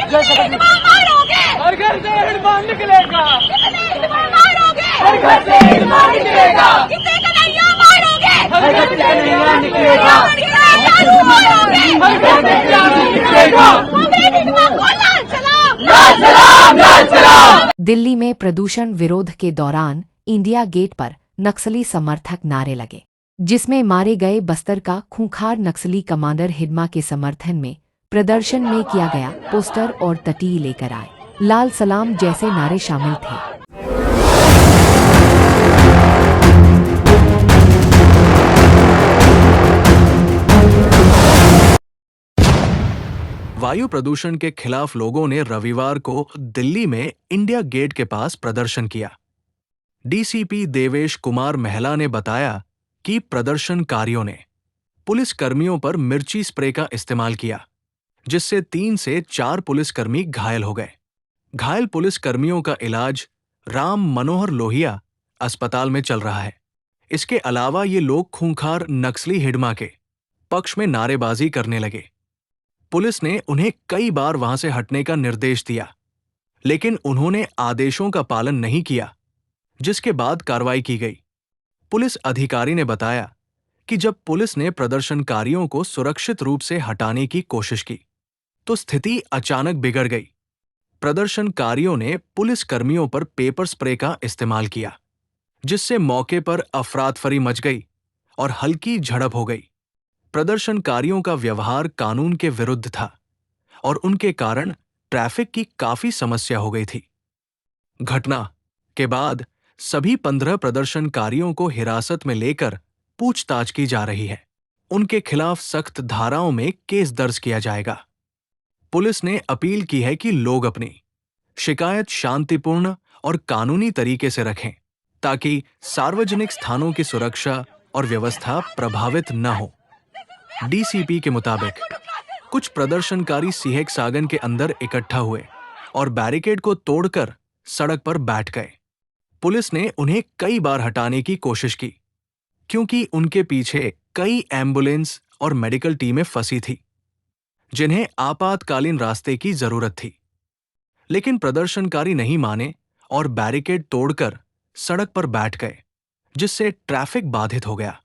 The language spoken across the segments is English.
हर घर से हिडमान निकलेगा, हर घर से हिडमान निकलेगा, हर घर से हिडमान निकलेगा, हर घर से निकलेगा। दिल्ली में प्रदूषण विरोध के दौरान इंडिया गेट पर नक्सली समर्थक नारे लगे, जिसमें मारे गए बस्तर का खूंखार नक्सली कमांडर हिडमा के समर्थन में प्रदर्शन में किया गया पोस्टर और तटीय लेकर आए लाल सलाम जैसे नारे शामिल थे। वायु प्रदूषण के खिलाफ लोगों ने रविवार को दिल्ली में इंडिया गेट के पास प्रदर्शन किया। डीसीपी देवेश कुमार महला ने बताया कि प्रदर्शनकारियों ने पुलिस कर्मियों पर मिर्ची स्प्रे का इस्तेमाल किया, जिससे 3 से 4 पुलिसकर्मी घायल हो गए। घायल पुलिसकर्मियों का इलाज राम मनोहर लोहिया अस्पताल में चल रहा है। इसके अलावा ये लोग खूंखार नक्सली हिडमा के पक्ष में नारेबाजी करने लगे। पुलिस ने उन्हें कई बार वहां से हटने का निर्देश दिया, लेकिन उन्होंने आदेशों का पालन नहीं किया, जिसके बाद कार्रवाई की गई। पुलिस अधिकारी ने बताया कि जब पुलिस ने प्रदर्शनकारियों को सुरक्षित रूप से हटाने की कोशिश की, तो स्थिति अचानक बिगड़ गई। प्रदर्शनकारियों ने पुलिस कर्मियों पर पेपर स्प्रे का इस्तेमाल किया, जिससे मौके पर अफरातफरी मच गई और हल्की झड़प हो गई। प्रदर्शनकारियों का व्यवहार कानून के विरुद्ध था और उनके कारण ट्रैफिक की काफी समस्या हो गई थी। घटना के बाद सभी 15 प्रदर्शनकारियों को हिरासत में लेकर पूछताछ की जा रही है। उनके खिलाफ सख्त धाराओं में केस दर्ज किया जाएगा। पुलिस ने अपील की है कि लोग अपनी शिकायत शांतिपूर्ण और कानूनी तरीके से रखें, ताकि सार्वजनिक स्थानों की सुरक्षा और व्यवस्था प्रभावित न हो। डीसीपी के मुताबिक कुछ प्रदर्शनकारी सिहक सागन के अंदर इकट्ठा हुए और बैरिकेड को तोड़कर सड़क पर बैठ गए। पुलिस ने उन्हें कई बार हटाने की कोशिश की, क्योंकि उनके पीछे कई एम्बुलेंस और मेडिकल टीमें फंसी थी, जिन्हें आपातकालीन रास्ते की जरूरत थी। लेकिन प्रदर्शनकारी नहीं माने और बैरिकेड तोड़कर सड़क पर बैठ गए, जिससे ट्रैफिक बाधित हो गया।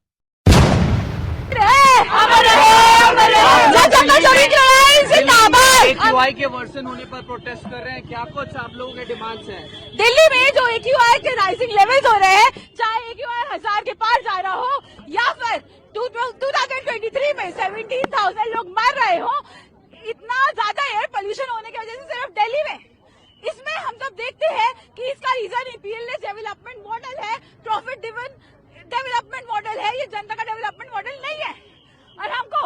AQI के वर्जन होने पर प्रोटेस्ट कर रहे हैं, क्या कुछ आप लोगों के डिमांड्स हैं? दिल्ली में जो AQI के राइजिंग लेवल्स हो रहे हैं, चाहे AQI 1000 के पार जा रहा हो या फिर 2023 में 17,000 लोग मर रहे हो, इतना ज्यादा एयर पोल्यूशन होने की वजह से सिर्फ दिल्ली में, इसमें हम सब देखते हैं कि इसका रीजन imperialist डेवलपमेंट मॉडल है, प्रॉफिट ड्रिवन डेवलपमेंट मॉडल है। ये जनता का डेवलपमेंट मॉडल नहीं है और हमको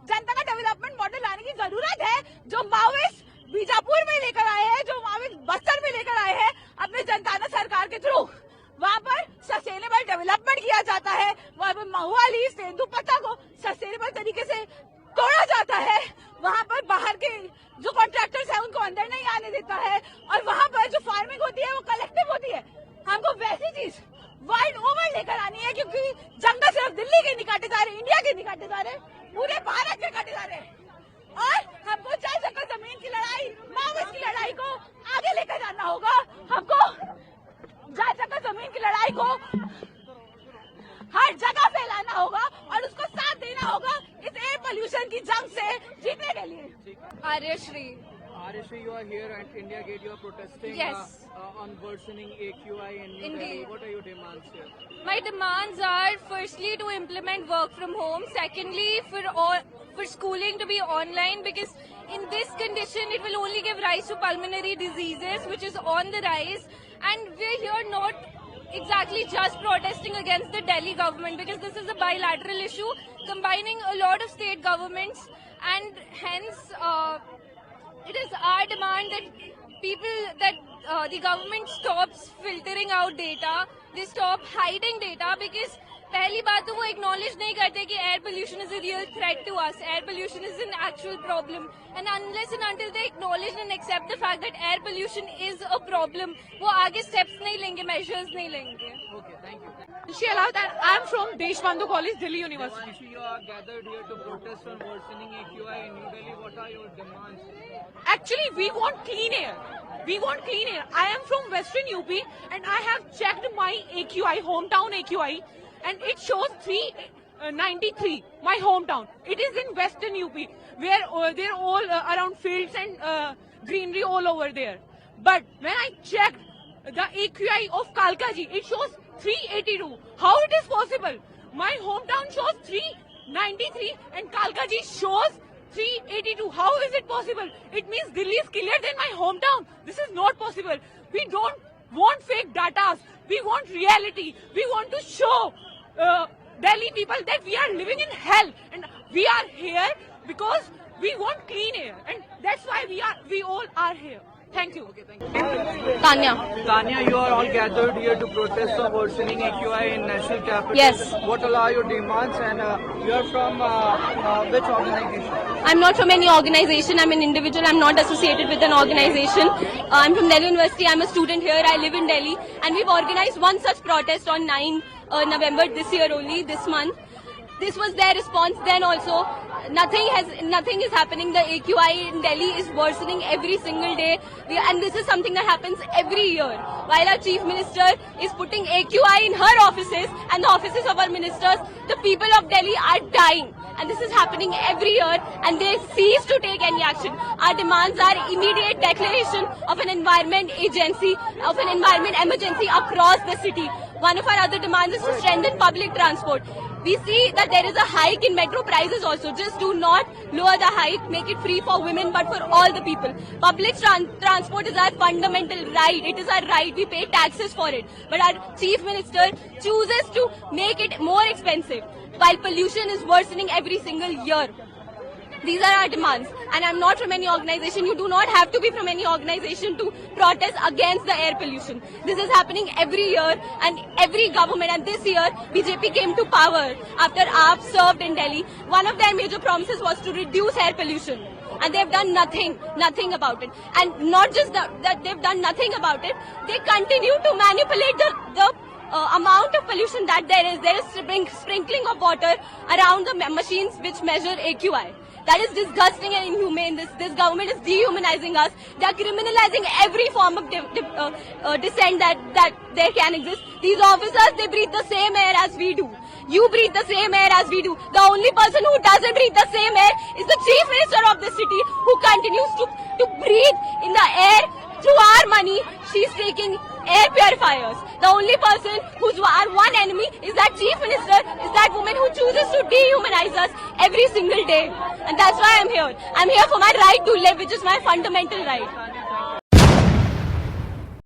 जनता का डेवलपमेंट मॉडल लाने की जरूरत है, जो माओवादिस्ट बीजापुर में लेकर आए हैं, जो माओवादिस्ट बस्तर में लेकर आए हैं अपने जनता सरकार के थ्रू। वहाँ पर सस्टेनेबल डेवलपमेंट किया जाता है, वहाँ पर महुआली तेंदुपत्ता को सस्टेनेबल तरीके से तोड़ा जाता है, वहाँ पर बाहर के जो कॉन्ट्रैक्टर्स हैं उनको अंदर नहीं आने देता है, और वहाँ पर जो फार्मिंग होती है वो कलेक्टिव होती है। हमको वैसी चीज वर्ल्ड ओवर लेकर आनी है, क्योंकि जंगल सिर्फ दिल्ली के नहीं काटे जा रहे, इंडिया के नहीं काटे जा रहे, पूरे भारत के काटे जा रहे हैं। और हमको जल जंगल जमीन की लड़ाई, माओवाद की लड़ाई को आगे लेकर जाना होगा। हमको जल जंगल जमीन की लड़ाई को हर जगह फैलाना होगा और उसको साथ देना होगा इस एयर पोल्यूशन की जंग से जीतने के लिए। Arishri, you are here at India Gate. You are protesting Yes. On worsening AQI in New Indeed. Delhi. What are your demands here? My demands are firstly to implement work from home. Secondly, for schooling to be online, because in this condition it will only give rise to pulmonary diseases, which is on the rise. And we're here not exactly just protesting against the Delhi government, because this is a bilateral issue combining a lot of state governments, and hence it is our demand that the government stops filtering out data, they stop hiding data, because पहली बात तो वो acknowledge नहीं करते कि air pollution is a real threat to us, air pollution is an actual problem, and unless and until they acknowledge and accept the fact that air pollution is a problem, वो आगे steps नहीं लेंगे, measures नहीं लेंगे। Okay, thank you. She allowed that. I'm from Deshbandhu College, Delhi University. You are gathered here to protest on worsening AQI in New Delhi. What are your demands? Actually, we want clean air. We want clean air. I am from Western UP and I have checked my AQI, hometown AQI, and it shows 393, my hometown. It is in Western UP, where they're all around fields and greenery all over there. But when I checked the AQI of Kalkaji, it shows 382. How it is possible? My hometown shows 393 and Kalkaji shows 382. How is it possible? It means Delhi is clearer than my hometown. This is not possible. We don't want fake data. We want reality. We want to show Delhi people that we are living in hell, and we are here because we want clean air, and that's why we all are here. Thank you. Tanya. Tanya, you are all gathered here to protest on worsening AQI in national capital. Yes. What all are your demands, and you are from which organization? I'm not from any organization. I'm an individual. I'm not associated with an organization. I'm from Delhi University. I'm a student here. I live in Delhi. And we've organized one such protest on 9 November this year only, this month. This was their response then also. Nothing is happening. The AQI in Delhi is worsening every single day. And this is something that happens every year. While our Chief Minister is putting AQI in her offices and the offices of our ministers, the people of Delhi are dying. And this is happening every year, and they cease to take any action. Our demands are immediate declaration of an environment agency, of an environment emergency across the city. One of our other demands is to strengthen public transport. We see that there is a hike in metro prices also. Just do not lower the hike, make it free for women but for all the people. Public transport is our fundamental right. It is our right. We pay taxes for it. But our Chief Minister chooses to make it more expensive while pollution is worsening every single year. These are our demands, and I'm not from any organization. You do not have to be from any organization to protest against the air pollution. This is happening every year and every government, and this year BJP came to power after AAP served in Delhi. One of their major promises was to reduce air pollution, and they've done nothing about it. And not just that they've done nothing about it, they continue to manipulate the amount of pollution that there is. There is sprinkling of water around the machines which measure AQI. That is disgusting and inhumane. This government is dehumanizing us. They are criminalizing every form of dissent that there can exist. These officers, they breathe the same air as we do. You breathe the same air as we do. The only person who doesn't breathe the same air is the Chief Minister of the city, who continues to breathe in the air through our money. She's taking air purifiers. The only person who's our one enemy is that Chief Minister, is that woman who chooses to dehumanize us every single day. And that's why I'm here. I'm here for my right to live, which is my fundamental right.